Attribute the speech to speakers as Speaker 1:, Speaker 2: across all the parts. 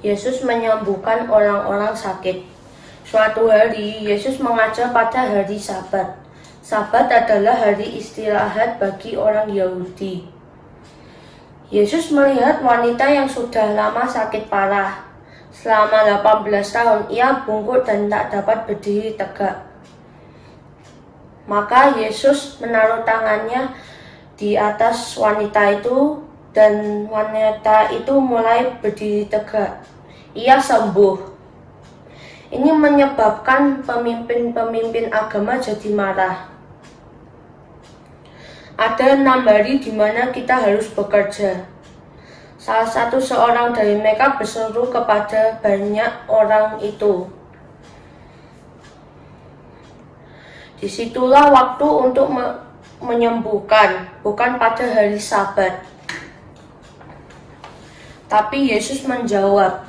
Speaker 1: Yesus menyembuhkan orang-orang sakit. Suatu hari, Yesus mengajar pada hari Sabat. Sabat adalah hari istirahat bagi orang Yahudi. Yesus melihat wanita yang sudah lama sakit parah. Selama 18 tahun, ia bungkuk dan tak dapat berdiri tegak. Maka Yesus menaruh tangannya di atas wanita itu, dan wanita itu mulai berdiri tegak. Ia sembuh. Ini menyebabkan pemimpin-pemimpin agama jadi marah. Ada 6 hari di mana kita harus bekerja. Salah satu seorang dari mereka berseru kepada banyak orang itu. Disitulah waktu untuk menyembuhkan, bukan pada hari Sabat. Tapi Yesus menjawab,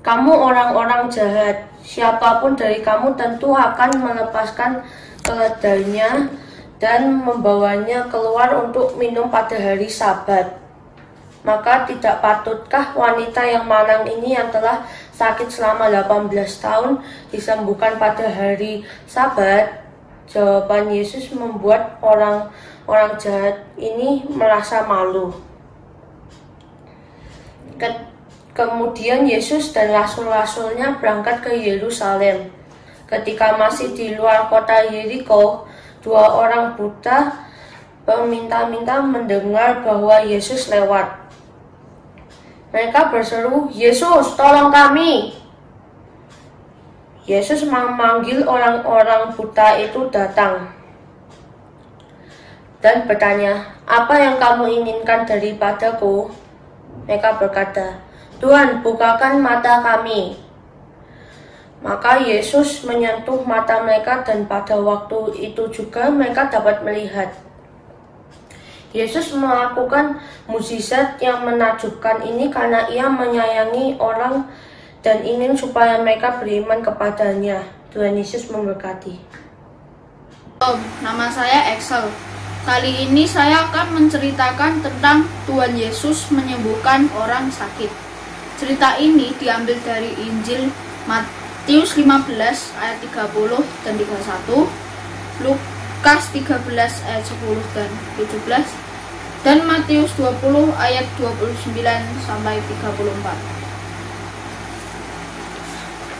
Speaker 1: "Kamu orang-orang jahat, siapapun dari kamu tentu akan melepaskan keledainya dan membawanya keluar untuk minum pada hari Sabat. Maka tidak patutkah wanita yang malang ini yang telah sakit selama 18 tahun disembuhkan pada hari Sabat?" Jawaban Yesus membuat orang-orang jahat ini merasa malu. Kemudian Yesus dan rasul-rasulnya berangkat ke Yerusalem. Ketika masih di luar kota Yeriko, 2 orang buta meminta-minta mendengar bahwa Yesus lewat. Mereka berseru, "Yesus, tolong kami!" Yesus memanggil orang-orang buta itu datang dan bertanya, "Apa yang kamu inginkan daripadaku?" Mereka berkata, "Tuhan, bukakan mata kami." Maka Yesus menyentuh mata mereka dan pada waktu itu juga mereka dapat melihat. Yesus melakukan mukjizat yang menakjubkan ini karena ia menyayangi orang dan ingin supaya mereka beriman kepadanya. Tuhan Yesus memberkati.
Speaker 2: Nama saya Excel. Kali ini saya akan menceritakan tentang Tuhan Yesus menyembuhkan orang sakit. Cerita ini diambil dari Injil Matius 15 ayat 30 dan 31, Lukas 13 ayat 10 dan 17, dan Matius 20 ayat 29 sampai 34.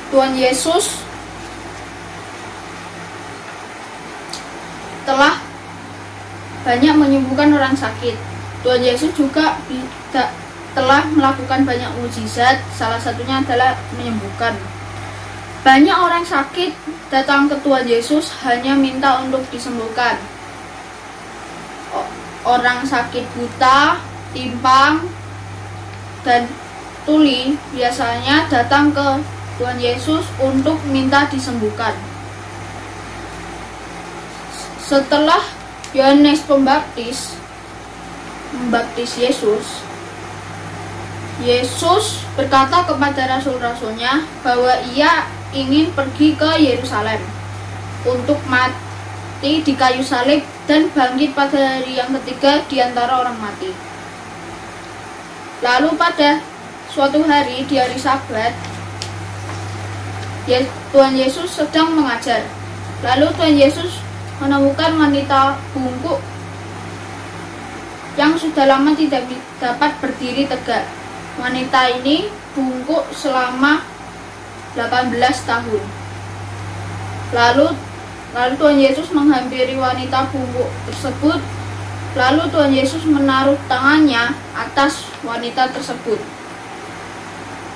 Speaker 2: Tuhan Yesus telah banyak menyembuhkan orang sakit. Tuhan Yesus juga telah melakukan banyak mukjizat, salah satunya adalah menyembuhkan. Banyak orang sakit datang ke Tuhan Yesus hanya minta untuk disembuhkan. Orang sakit buta, timpang, dan tuli biasanya datang ke Tuhan Yesus untuk minta disembuhkan. Setelah Yohanes Pembaptis membaptis Yesus, Yesus berkata kepada rasul-rasulnya bahwa ia ingin pergi ke Yerusalem untuk mati di kayu salib dan bangkit pada hari yang ketiga di antara orang mati. Lalu pada suatu hari di hari Sabat, Tuhan Yesus sedang mengajar. Lalu Tuhan Yesus menemukan wanita bungkuk yang sudah lama tidak dapat berdiri tegak. Wanita ini bungkuk selama 18 tahun. Lalu Tuhan Yesus menghampiri wanita bungkuk tersebut. Lalu Tuhan Yesus menaruh tangannya atas wanita tersebut.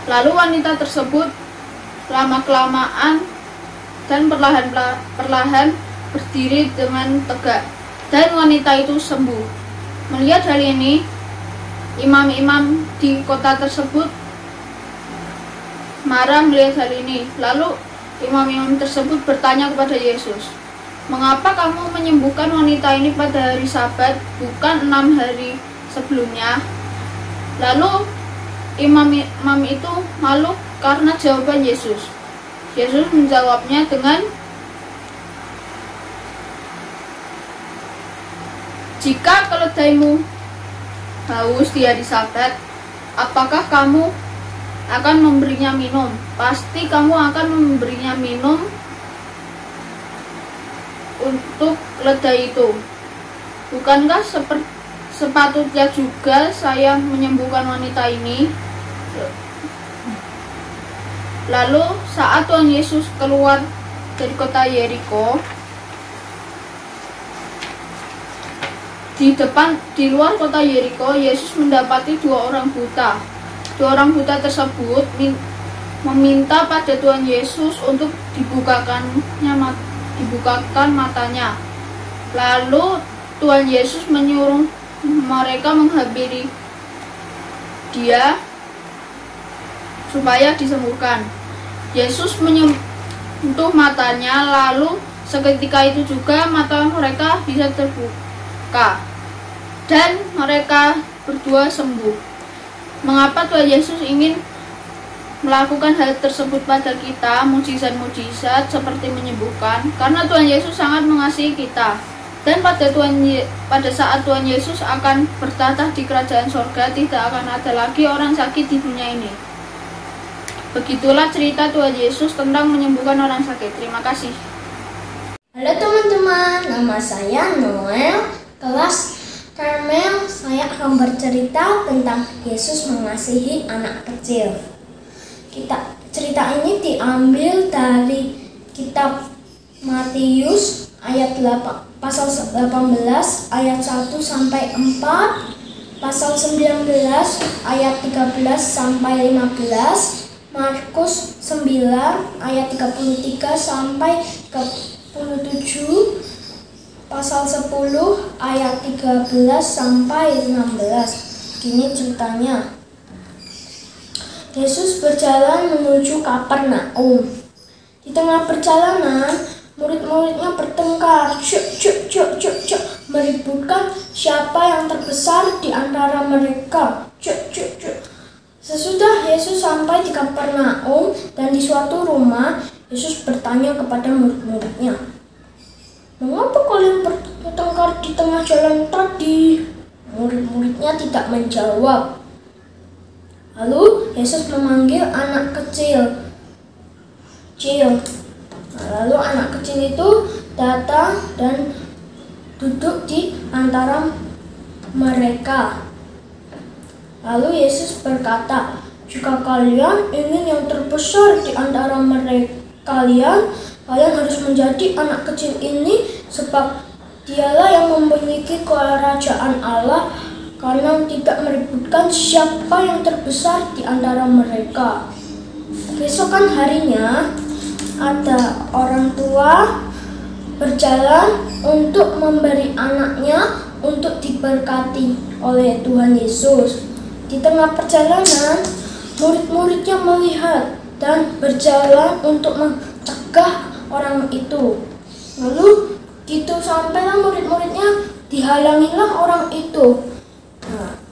Speaker 2: Lalu wanita tersebut lama-kelamaan dan perlahan berdiri dengan tegak, dan wanita itu sembuh. Melihat hal ini, imam-imam di kota tersebut marah melihat hal ini. Lalu imam-imam tersebut bertanya kepada Yesus, "Mengapa kamu menyembuhkan wanita ini pada hari Sabat, bukan 6 hari sebelumnya?" Lalu imam-imam itu malu karena jawaban Yesus. Yesus menjawabnya dengan, "Jika keledaimu haus di hari Sabat, apakah kamu akan memberinya minum. Pasti kamu akan memberinya minum untuk keledai itu. Bukankah sepatutnya juga saya menyembuhkan wanita ini? Lalu saat Tuhan Yesus keluar dari kota Yeriko, di luar kota Yeriko, Yesus mendapati dua orang buta. Dua orang buta tersebut meminta pada Tuhan Yesus untuk dibukakan matanya. Lalu Tuhan Yesus menyuruh mereka menghampiri dia supaya disembuhkan. Yesus menyentuh matanya, lalu seketika itu juga mata mereka bisa terbuka dan mereka berdua sembuh. Mengapa Tuhan Yesus ingin melakukan hal tersebut pada kita, mujizat-mujizat seperti menyembuhkan? Karena Tuhan Yesus sangat mengasihi kita. Dan pada saat Tuhan Yesus akan bertahta di kerajaan sorga, tidak akan ada lagi orang sakit di dunia ini. Begitulah cerita Tuhan Yesus tentang menyembuhkan orang sakit. Terima kasih.
Speaker 3: Halo teman-teman, nama saya Noel, kelas Karmel. Saya akan bercerita tentang Yesus mengasihi anak kecil. Cerita ini diambil dari kitab Matius ayat 8, pasal 18 ayat 1 sampai 4, pasal 19 ayat 13 sampai 15, Markus 9 ayat 33 sampai 37, pasal 10 ayat 13 sampai 16. Gini ceritanya. Yesus berjalan menuju Kapernaum. Di tengah perjalanan, murid-muridnya bertengkar, meributkan siapa yang terbesar di antara mereka. Sesudah Yesus sampai di Kapernaum dan di suatu rumah, Yesus bertanya kepada murid-muridnya, "Mengapa kalian bertengkar di tengah jalan tadi?" Murid-muridnya tidak menjawab. Lalu Yesus memanggil anak kecil. Lalu anak kecil itu datang dan duduk di antara mereka. Lalu Yesus berkata, "Jika kalian ingin yang terbesar di antara kalian harus menjadi anak kecil ini, sebab dialah yang memiliki kerajaan Allah, karena tidak meributkan siapa yang terbesar di antara mereka." Keesokan harinya, ada orang tua berjalan untuk memberi anaknya untuk diberkati oleh Tuhan Yesus. Di tengah perjalanan, murid-muridnya melihat dan berjalan untuk mencegah orang itu. Lalu gitu sampailah murid-muridnya, dihalangilah orang itu.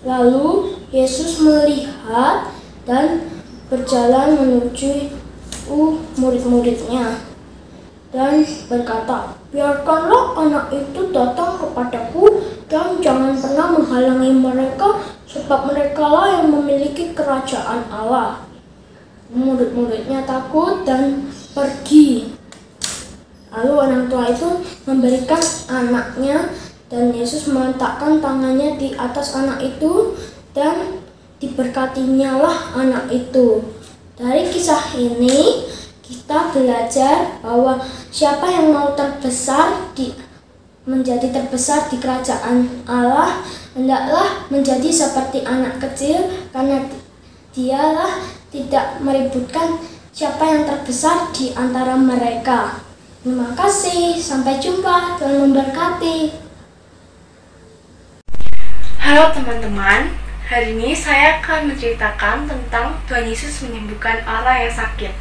Speaker 3: Lalu Yesus melihat dan berjalan menuju murid-muridnya dan berkata, "Biarkanlah anak itu datang kepadaku dan jangan pernah menghalangi mereka, sebab merekalah yang memiliki kerajaan Allah." Murid-muridnya takut dan pergi. Lalu orang tua itu memberikan anaknya dan Yesus meletakkan tangannya di atas anak itu dan diberkatinya lah anak itu. Dari kisah ini kita belajar bahwa siapa yang mau menjadi terbesar di kerajaan Allah, hendaklah menjadi seperti anak kecil, karena dialah tidak meributkan siapa yang terbesar di antara mereka. Terima kasih, sampai jumpa, Tuhan memberkati.
Speaker 4: Halo teman-teman, hari ini saya akan menceritakan tentang Tuhan Yesus menyembuhkan orang yang sakit.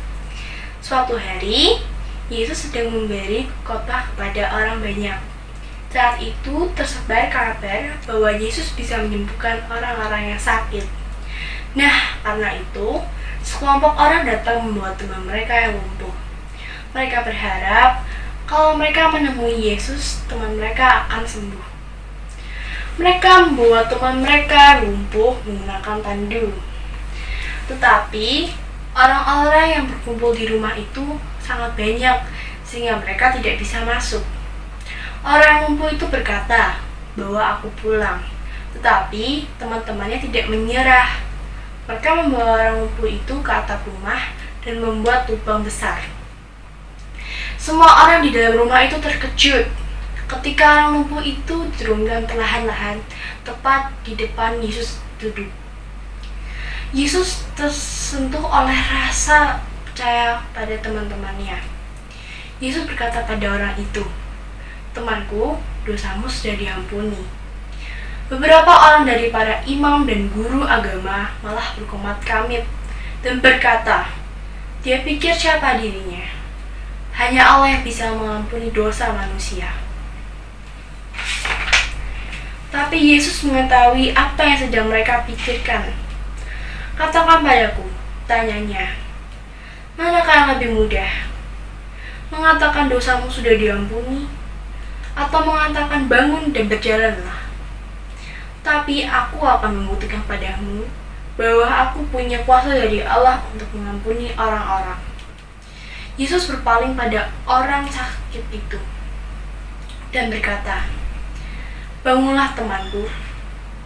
Speaker 4: Suatu hari, Yesus sedang memberi khotbah kepada orang banyak. Saat itu tersebar kabar bahwa Yesus bisa menyembuhkan orang-orang yang sakit. Nah, karena itu, sekelompok orang datang membawa teman mereka yang lumpuh. Mereka berharap kalau mereka menemui Yesus, teman mereka akan sembuh. Mereka membawa teman mereka lumpuh menggunakan tandu. Tetapi orang-orang yang berkumpul di rumah itu sangat banyak sehingga mereka tidak bisa masuk. Orang yang lumpuh itu berkata, "Bawa aku pulang." Tetapi teman-temannya tidak menyerah. Mereka membawa orang lumpuh itu ke atap rumah dan membuat lubang besar. Semua orang di dalam rumah itu terkejut ketika orang lumpuh itu diturunkan perlahan-lahan tepat di depan Yesus duduk. Yesus tersentuh oleh rasa percaya pada teman-temannya. Yesus berkata pada orang itu, "Temanku, dosamu sudah diampuni." Beberapa orang dari para imam dan guru agama malah berkomat-kamit dan berkata, "Dia pikir siapa dirinya? Hanya Allah yang bisa mengampuni dosa manusia." Tapi Yesus mengetahui apa yang sedang mereka pikirkan. "Katakan padaku," tanyanya, "manakah yang lebih mudah? Mengatakan dosamu sudah diampuni, atau mengatakan bangun dan berjalanlah? Tapi aku akan membuktikan padamu bahwa aku punya kuasa dari Allah untuk mengampuni orang-orang." Yesus berpaling pada orang sakit itu dan berkata, "Bangunlah temanku,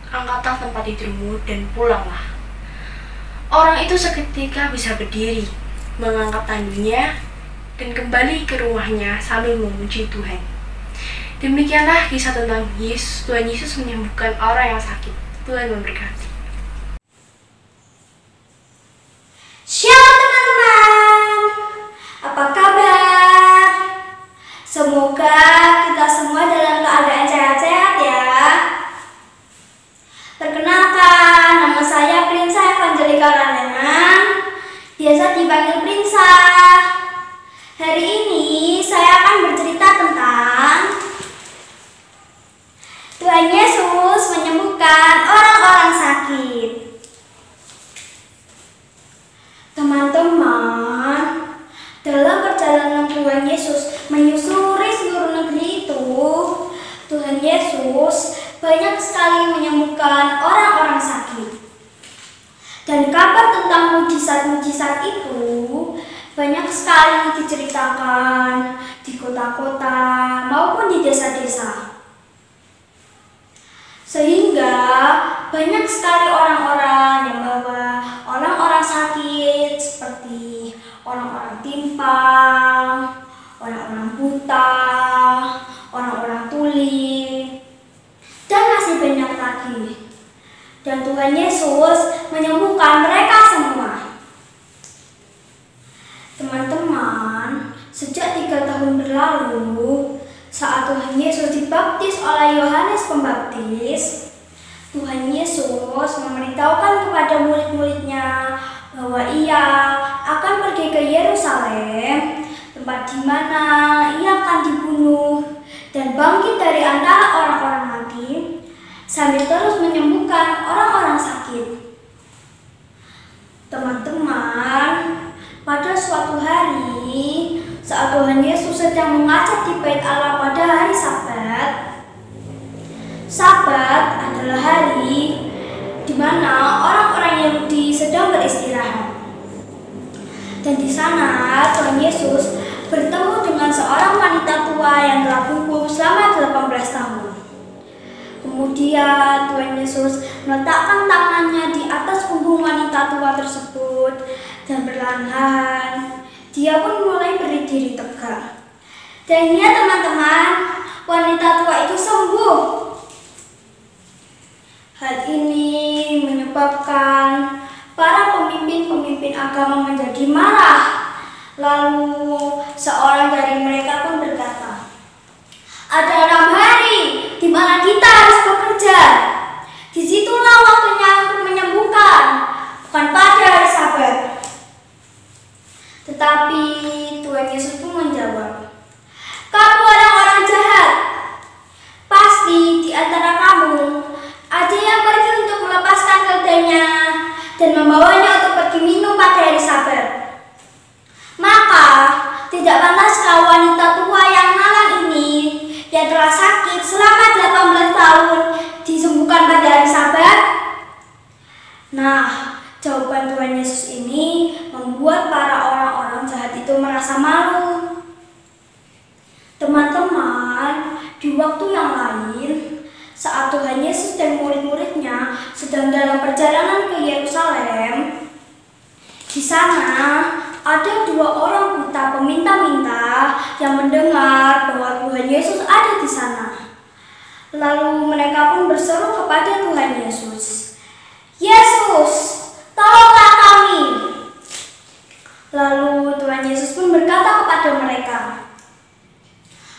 Speaker 4: angkatlah tempat tidurmu dan pulanglah." Orang itu seketika bisa berdiri, mengangkat tangannya, dan kembali ke rumahnya sambil memuji Tuhan. Demikianlah kisah tentang Tuhan Yesus menyembuhkan orang yang sakit. Tuhan memberkati.
Speaker 3: Shalom teman-teman, apa kabar? Semoga kita semua dalam keadaan sehat-sehat ya. Perkenalkan, nama saya Prinsa Evangelika Ralenang, biasa dipanggil Prinsa. Hari ini saya akan bercerita tentang Tuhan Yesus menyembuhkan orang-orang sakit. Teman-teman, dalam perjalanan Tuhan Yesus menyusuri seluruh negeri itu, Tuhan Yesus banyak sekali menyembuhkan orang-orang sakit. Dan kabar tentang mujizat-mujizat itu banyak sekali diceritakan di kota-kota maupun di desa-desa. Sehingga banyak sekali orang-orang yang membawa orang-orang sakit seperti orang-orang timpang, orang-orang buta, orang-orang tuli, dan masih banyak lagi. Dan Tuhan Yesus menyembuhkan mereka semua. Teman-teman, sejak 3 tahun berlalu, saat Tuhan Yesus dibaptis oleh Yohanes Pembaptis, Tuhan Yesus memberitahukan kepada murid-muridnya bahwa Ia akan pergi ke Yerusalem, tempat di mana Ia akan dibunuh dan bangkit dari antara orang-orang mati, sambil terus menyembuhkan orang-orang sakit. Teman-teman, pada suatu hari, saat Tuhan Yesus sedang mengajar di Bait Allah pada hari Sabat. Sabat adalah hari di mana orang-orang Yahudi sedang beristirahat. Dan di sana Tuhan Yesus bertemu dengan seorang wanita tua yang telah bungkuk selama 18 tahun. Kemudian Tuhan Yesus meletakkan tangannya di atas punggung wanita tua tersebut dan perlahan dia pun mulai berdiri tegak. Dan ya teman-teman, wanita tua itu sembuh. Hal ini menyebabkan para pemimpin-pemimpin agama menjadi marah. Lalu seorang dari mereka pun berkata, "Ada 6 hari di mana kita harus bekerja. Disitulah waktunya untuk menyembuhkan, bukan pada hari Sabat." Tetapi Tuhan Yesus pun menjawab, "Kamu orang-orang jahat. Pasti di antara kamu ada yang pergi untuk melepaskan keledainya dan membawanya untuk pergi minum pada hari Sabat. Maka tidak pantaskah wanita tua yang malang ini yang telah sakit selama 18 tahun disembuhkan pada hari Sabat?" Nah, jawaban Tuhan Yesus Saat Tuhan Yesus dan murid-muridnya sedang dalam perjalanan ke Yerusalem, di sana ada 2 orang buta peminta-minta yang mendengar bahwa Tuhan Yesus ada di sana. Lalu mereka pun berseru kepada Tuhan Yesus, "Yesus, tolonglah kami!" Lalu Tuhan Yesus pun berkata kepada mereka,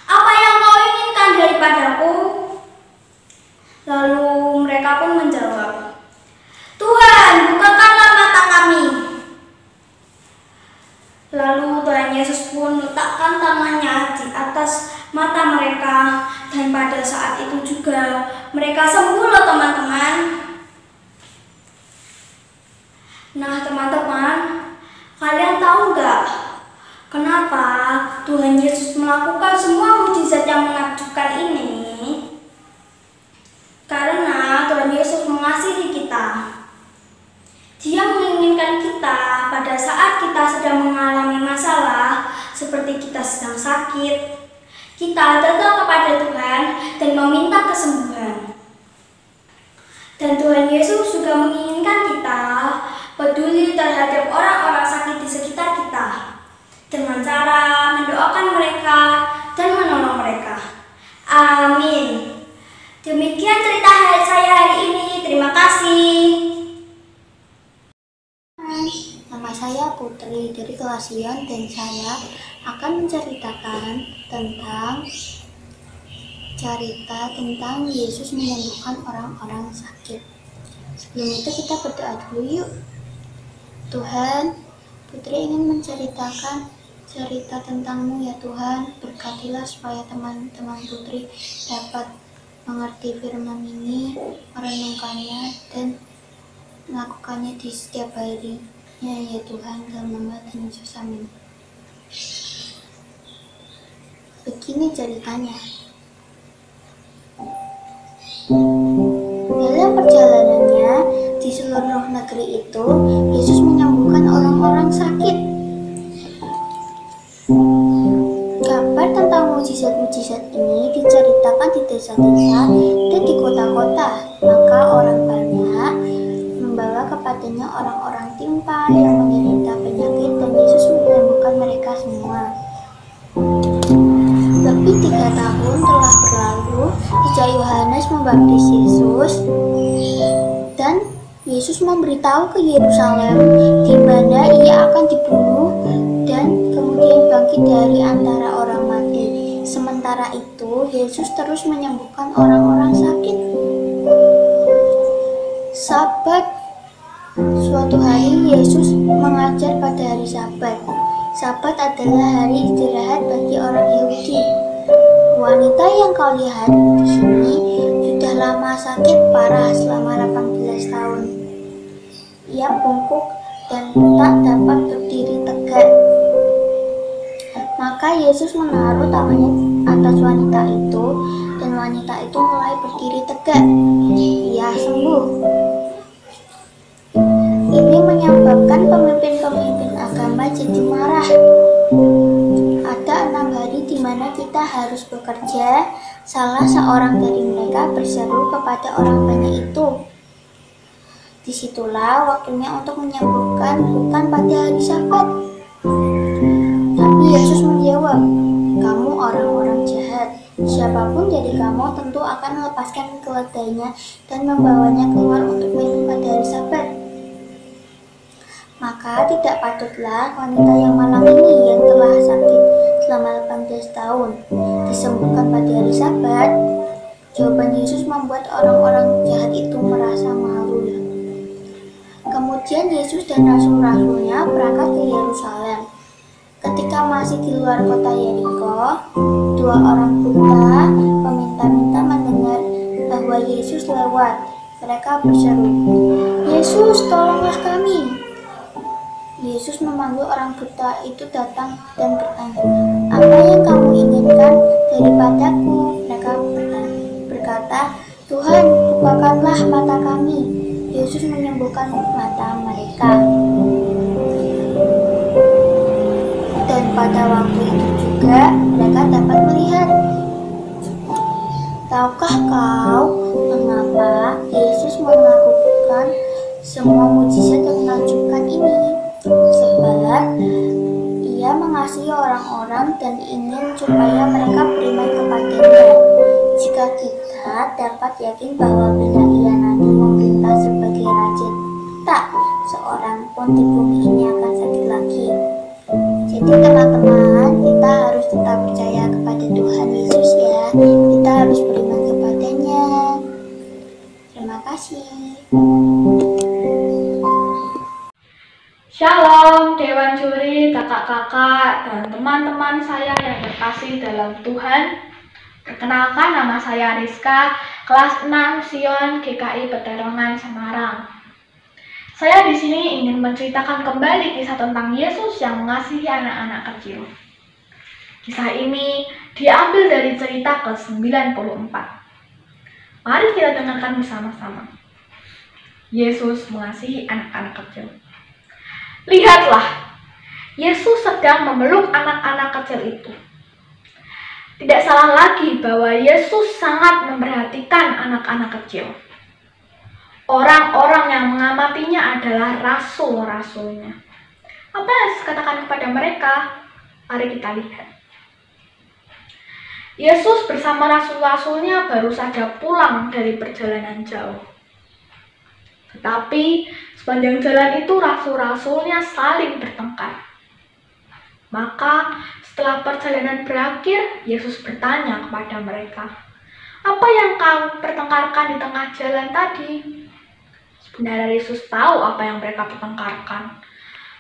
Speaker 3: "Apa yang kau inginkan daripadaku?" Lalu mereka pun menjawab, "Tuhan, bukakanlah mata kami." Lalu Tuhan Yesus pun letakkan tangannya di atas mata mereka, dan pada saat itu juga mereka sembuh loh teman-teman. Nah teman-teman, kalian tahu nggak kenapa Tuhan Yesus melakukan semua mukjizat yang menakjubkan ini? Karena Tuhan Yesus mengasihi kita. Dia menginginkan kita pada saat kita sedang mengalami masalah, seperti kita sedang sakit, kita datang kepada Tuhan dan meminta kesembuhan. Dan Tuhan Yesus juga menginginkan kita peduli terhadap orang-orang sakit di sekitar kita, dengan cara mendoakan mereka dan menolong mereka. Amin. Demikian cerita saya hari ini. Terima kasih.
Speaker 5: Nama saya Putri dari kelas Ion dan saya akan menceritakan tentang Yesus menyembuhkan orang-orang sakit. Sebelum itu kita berdoa dulu yuk. Tuhan, Putri ingin menceritakan cerita tentang-Mu ya Tuhan. Berkatilah supaya teman-teman Putri dapat mengerti firman ini, merenungkannya dan melakukannya di setiap harinya ya Tuhan, dalam nama Tuhan Yesus, amin. Begini ceritanya. Dalam perjalanannya di seluruh negeri itu, Yesus menyembuhkan orang-orang sakit. Kabar tentang mujizat-mujizat ini diceritakan di desa-desa dan di kota-kota. Maka orang banyak membawa kepadanya orang-orang timpang yang menderita penyakit, dan Yesus menyembuhkan mereka semua. Lebih 3 tahun telah berlalu sejak Yohanes membaptis Yesus, dan Yesus memberitahu ke Yerusalem di mana ia akan dibunuh dan kemudian bangkit dari antara orang mati. Sementara itu, Yesus terus menyembuhkan orang-orang sakit. Sabat. Suatu hari Yesus mengajar pada hari Sabat. Sabat adalah hari istirahat bagi orang Yahudi. Wanita yang kau lihat di sini sudah lama sakit parah selama 18 tahun. Ia bungkuk dan tak dapat berdiri tegak. Maka Yesus menaruh tangannya atas wanita itu, dan wanita itu mulai berdiri tegak. Ia sembuh. Ini menyebabkan pemimpin-pemimpin agama jadi marah. Ada 6 hari di mana kita harus bekerja. Salah seorang dari mereka berseru kepada orang banyak itu, "Disitulah waktunya untuk menyembuhkan, bukan pada hari Sabat." Tapi Yesus menjawab, "Kamu orang-orang jahat. Siapapun dari kamu tentu akan melepaskan keledainya dan membawanya keluar untuk minum pada hari Sabat. Maka tidak patutlah wanita yang malang ini yang telah sakit selama 18 tahun disembuhkan pada hari Sabat." Jawaban Yesus membuat orang-orang jahat itu merasa malu. Kemudian Yesus dan rasul-rasulnya berangkat ke Yerusalem. Ketika masih di luar kota Yeriko, 2 orang buta peminta-minta mendengar bahwa Yesus lewat. Mereka berseru, "Yesus, tolonglah kami." Yesus memanggil orang buta itu datang dan bertanya, "Apa yang kamu inginkan daripadaku?" Mereka berkata, "Tuhan, bukakanlah mata kami." Yesus menyembuhkan mata mereka. Dan pada waktu itu juga mereka dapat melihat. Tahukah kau mengapa Yesus melakukan semua mujizat yang menakjubkan ini? Sebab Ia mengasihi orang-orang dan ingin supaya mereka beriman kepadanya. Jika kita dapat yakin bahwa bila Ia nanti memerintah sebagai Raja, tak seorang pun di bumi ini akan sakit lagi. Jadi teman-teman, kita harus tetap percaya kepada Tuhan Yesus ya. Kita harus beriman kepadanya. Terima kasih.
Speaker 2: Shalom Dewan Juri, kakak-kakak, dan teman-teman saya yang terkasih dalam Tuhan. Perkenalkan, nama saya Rizka, kelas 6 Sion GKI Peterongan Semarang. Saya di sini ingin menceritakan kembali kisah tentang Yesus yang mengasihi anak-anak kecil. Kisah ini diambil dari cerita ke-94. Mari kita dengarkan bersama-sama. Yesus mengasihi anak-anak kecil. Lihatlah, Yesus sedang memeluk anak-anak kecil itu. Tidak salah lagi bahwa Yesus sangat memperhatikan anak-anak kecil. Orang-orang yang mengamatinya adalah rasul-rasulnya. Apa yang Yesus katakan kepada mereka? Mari kita lihat. Yesus bersama rasul-rasulnya baru saja pulang dari perjalanan jauh. Tetapi sepanjang jalan itu rasul-rasulnya saling bertengkar. Maka setelah perjalanan berakhir, Yesus bertanya kepada mereka, "Apa yang kau pertengkarkan di tengah jalan tadi?" Sebenarnya Yesus tahu apa yang mereka pertengkarkan.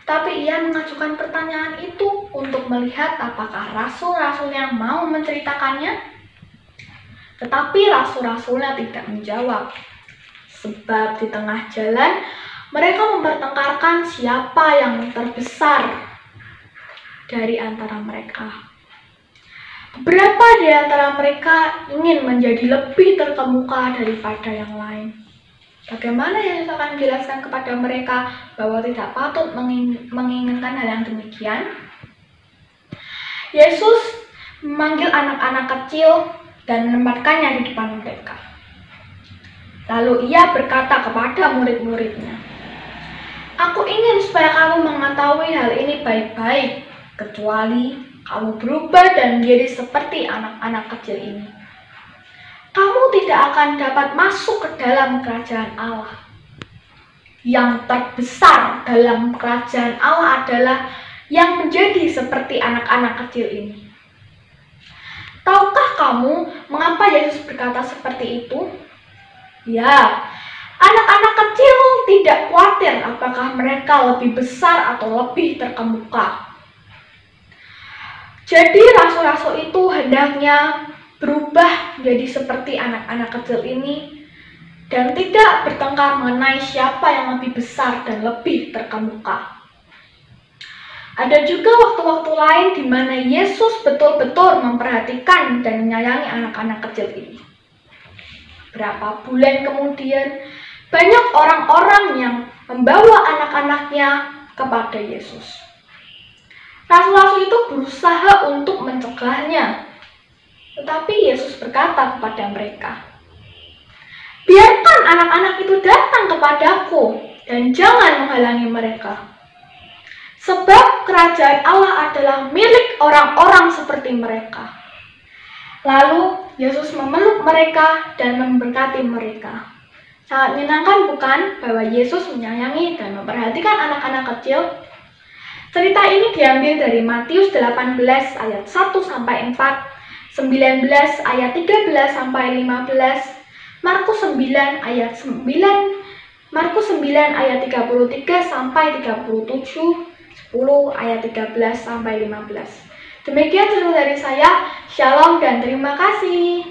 Speaker 2: Tapi Ia mengajukan pertanyaan itu untuk melihat apakah rasul-rasulnya mau menceritakannya. Tetapi rasul-rasulnya tidak menjawab. Sebab di tengah jalan, mereka mempertengkarkan siapa yang terbesar dari antara mereka. Beberapa di antara mereka ingin menjadi lebih terkemuka daripada yang lain. Bagaimana Yesus akan menjelaskan kepada mereka bahwa tidak patut menginginkan hal yang demikian? Yesus memanggil anak-anak kecil dan menempatkannya di depan mereka. Lalu Ia berkata kepada murid-muridnya, "Aku ingin supaya kamu mengetahui hal ini baik-baik, kecuali kamu berubah dan menjadi seperti anak-anak kecil ini. Kamu tidak akan dapat masuk ke dalam kerajaan Allah. Yang terbesar dalam kerajaan Allah adalah yang menjadi seperti anak-anak kecil ini." Tahukah kamu mengapa Yesus berkata seperti itu? Ya, anak-anak kecil tidak khawatir apakah mereka lebih besar atau lebih terkemuka. Jadi rasul-rasul itu hendaknya berubah menjadi seperti anak-anak kecil ini dan tidak bertengkar mengenai siapa yang lebih besar dan lebih terkemuka. Ada juga waktu-waktu lain di mana Yesus betul-betul memperhatikan dan menyayangi anak-anak kecil ini. Berapa bulan kemudian, banyak orang-orang yang membawa anak-anaknya kepada Yesus. Rasul-rasul itu berusaha untuk mencegahnya. Tetapi Yesus berkata kepada mereka, "Biarkan anak-anak itu datang kepadaku dan jangan menghalangi mereka. Sebab kerajaan Allah adalah milik orang-orang seperti mereka." Lalu Yesus memeluk mereka dan memberkati mereka. Sangat menyenangkan bukan bahwa Yesus menyayangi dan memperhatikan anak-anak kecil? Cerita ini diambil dari Matius 18 ayat 1-4, 19 ayat 13-15, Markus 9 ayat 33-37, 10 ayat 13-15. Demikian cerita dari saya. Shalom dan terima kasih.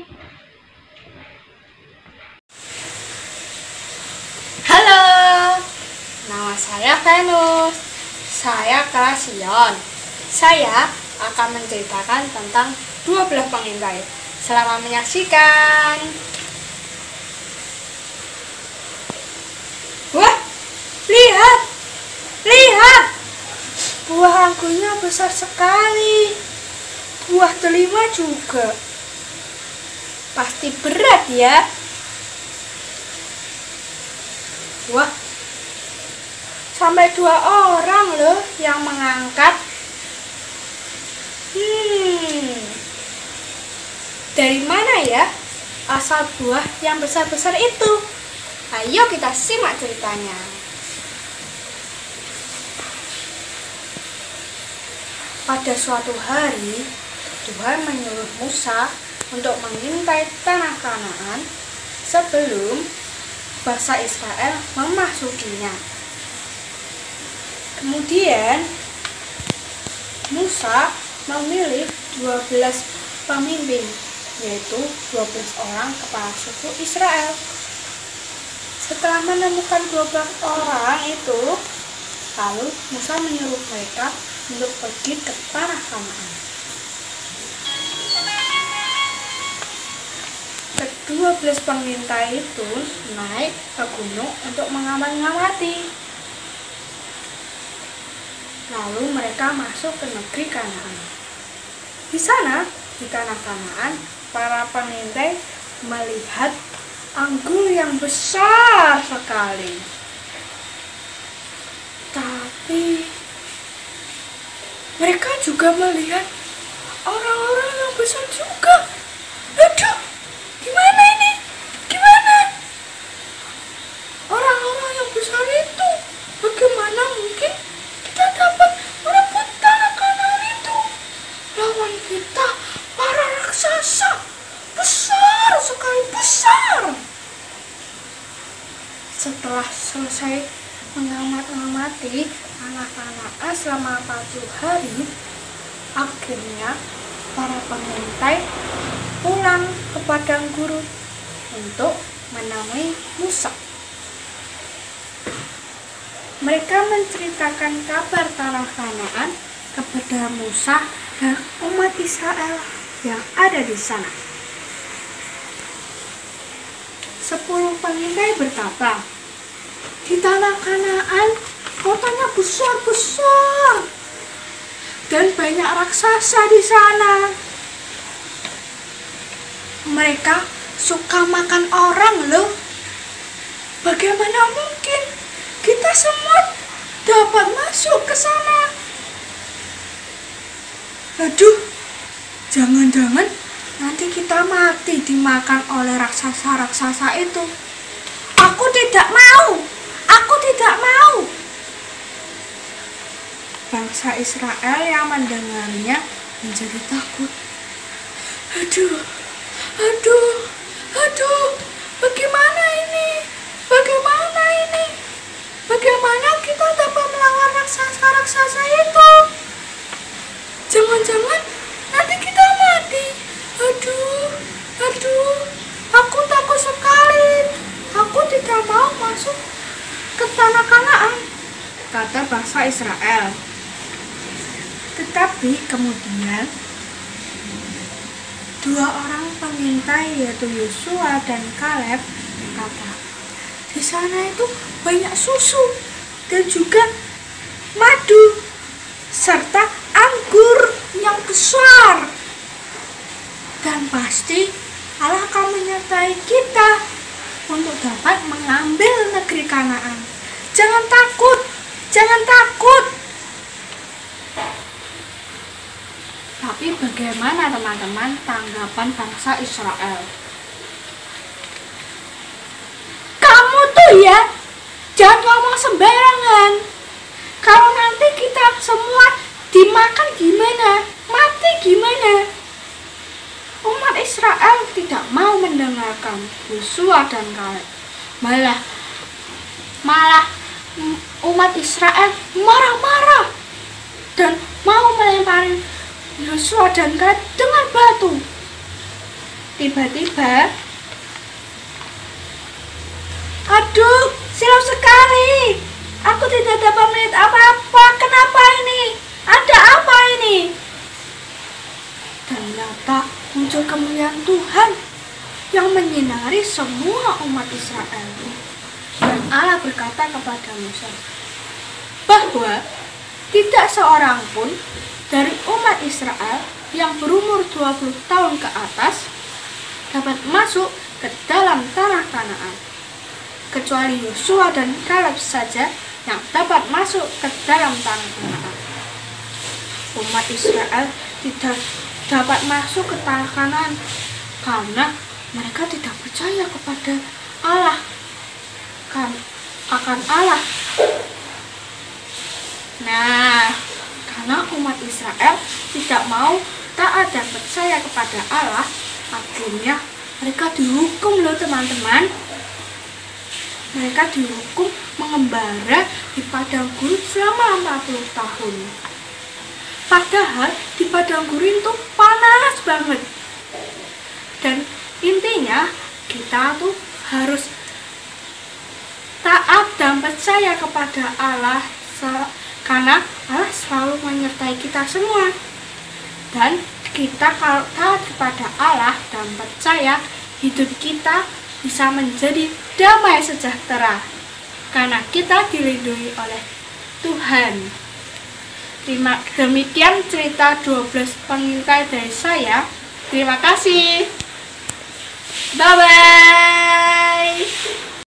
Speaker 6: Halo, nama saya Venus. Saya kelas Sion. Saya akan menceritakan tentang 12 pengintai. Selamat menyaksikan. Wah, lihat, lihat. Buah anggurnya besar sekali. Buah delima juga. Pasti berat ya. Wah, sampai 2 orang loh yang mengangkat. Dari mana ya asal buah yang besar-besar itu? Ayo kita simak ceritanya. Pada suatu hari, Tuhan menyuruh Musa untuk mengintai tanah Kanaan sebelum bangsa Israel memasukinya. Kemudian Musa memilih 12 pemimpin, yaitu 12 orang kepala suku Israel. Setelah menemukan 12 orang itu, lalu Musa menyuruh mereka untuk pergi ke tanah Kanaan. Ke-12 pengintai itu naik ke gunung untuk mengamati. Lalu mereka masuk ke negeri Kanaan. Di sana, di tanah Kanaan, para pengintai melihat anggur yang besar sekali. Tapi mereka juga melihat orang-orang yang besar juga. Aduh, gimana ini? Gimana? Orang-orang yang besar itu, bagaimana mungkin kita dapat merebut tanah Kanaan itu? Lawan kita para raksasa besar sekali, besar. Setelah selesai mengamati tanah Kanaan selama 40 hari, akhirnya para pengintai pulang ke padang gurun untuk menemui Musa. Mereka menceritakan kabar tanah Kanaan kepada Musa dan umat Israel yang ada di sana. 10 pengintai berkata, di tanah Kanaan kotanya besar-besar dan banyak raksasa di sana. Mereka suka makan orang loh. Bagaimana mungkin kita semua dapat masuk ke sana? Aduh, jangan-jangan nanti kita mati dimakan oleh raksasa-raksasa itu. Aku tidak mau. Aku tidak mau. Bangsa Israel yang mendengarnya menjadi takut. Aduh, bagaimana ini? Bagaimana ini? Bagaimana kita dapat melawan raksasa-raksasa itu? Jangan-jangan nanti kita mati. Aduh, aku takut sekali. Aku tidak mau masuk ke tanah Kanaan, kata bangsa Israel. Tetapi kemudian 2 orang pengintai, yaitu Yosua dan Kaleb, berkata, di sana itu banyak susu dan juga madu serta anggur yang besar, dan pasti Allah akan menyertai kita untuk dapat mengambil negeri Kanaan. Jangan takut, jangan takut. Tapi bagaimana teman-teman tanggapan bangsa Israel? Kamu tuh ya, jangan ngomong sembarangan. Kalau nanti kita semua dimakan gimana? Mati gimana? Umat Israel tidak mau mendengarkan Yosua dan Kaleb. Malah umat Israel marah-marah dan mau melempari Yosua dan Kaleb dengan batu. Tiba-tiba, aduh, silau sekali. Aku tidak dapat melihat apa-apa. Kenapa ini? Ada apa ini? Ternyata muncul kemuliaan Tuhan yang menyinari semua umat Israel. Dan Allah berkata kepada Musa bahwa tidak seorang pun dari umat Israel yang berumur 20 tahun ke atas dapat masuk ke dalam tanah Kanaan. Kecuali Yosua dan Kaleb saja yang dapat masuk ke dalam tanah Kanaan. Umat Israel tidak dapat masuk ke tanah Kanaan karena mereka tidak percaya kepada Allah, akan Allah. Nah, karena umat Israel tidak mau taat dan percaya kepada Allah, akhirnya mereka dihukum loh teman-teman. Mereka dihukum mengembara di padang gurun selama 40 tahun. Padahal di padang gurun itu panas banget. Dan intinya kita tuh harus taat dan percaya kepada Allah karena Allah selalu menyertai kita semua. Dan kita kalau taat kepada Allah dan percaya, hidup kita bisa menjadi damai sejahtera karena kita dilindungi oleh Tuhan. Demikian cerita 12 pengintai dari saya. Terima kasih. Bye-bye.